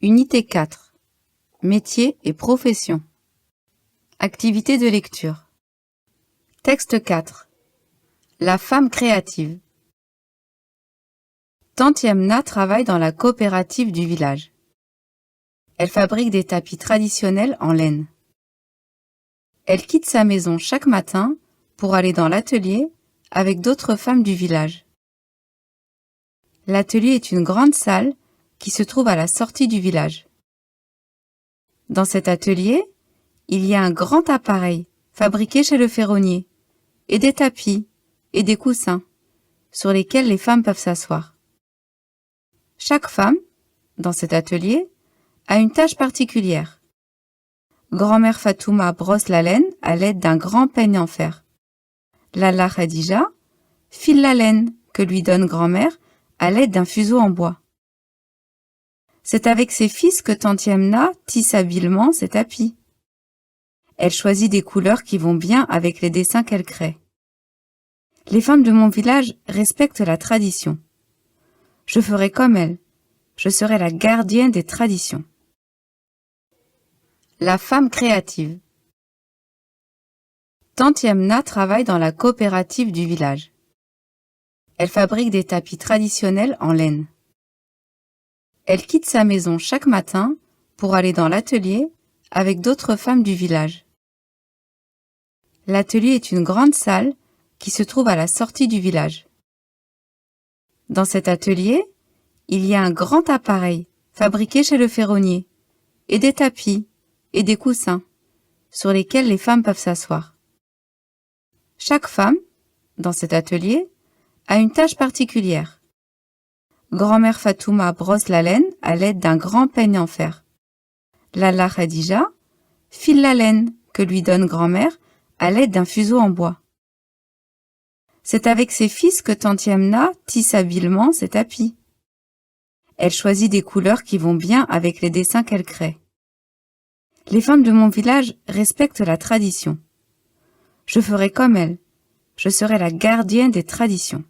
Unité 4. Métiers et professions. Activité de lecture. Texte 4. La femme créative. Tante Yamna travaille dans la coopérative du village. Elle fabrique des tapis traditionnels en laine. Elle quitte sa maison chaque matin pour aller dans l'atelier avec d'autres femmes du village. L'atelier est une grande salle qui se trouve à la sortie du village. Dans cet atelier, il y a un grand appareil fabriqué chez le ferronnier, et des tapis et des coussins sur lesquels les femmes peuvent s'asseoir. Chaque femme, dans cet atelier, a une tâche particulière. Grand-mère Fatouma brosse la laine à l'aide d'un grand peigne en fer. Lalla Khadija file la laine que lui donne grand-mère à l'aide d'un fuseau en bois. C'est avec ses fils que tante Yamna tisse habilement ses tapis. Elle choisit des couleurs qui vont bien avec les dessins qu'elle crée. Les femmes de mon village respectent la tradition. Je ferai comme elles. Je serai la gardienne des traditions. La femme créative. Tante Yamna travaille dans la coopérative du village. Elle fabrique des tapis traditionnels en laine. Elle quitte sa maison chaque matin pour aller dans l'atelier avec d'autres femmes du village. L'atelier est une grande salle qui se trouve à la sortie du village. Dans cet atelier, il y a un grand appareil fabriqué chez le ferronnier, et des tapis et des coussins sur lesquels les femmes peuvent s'asseoir. Chaque femme, dans cet atelier, a une tâche particulière. Grand-mère Fatouma brosse la laine à l'aide d'un grand peigne en fer. Lalla Khadija file la laine que lui donne grand-mère à l'aide d'un fuseau en bois. C'est avec ses fils que tante Yamna tisse habilement ses tapis. Elle choisit des couleurs qui vont bien avec les dessins qu'elle crée. Les femmes de mon village respectent la tradition. Je ferai comme elles. Je serai la gardienne des traditions.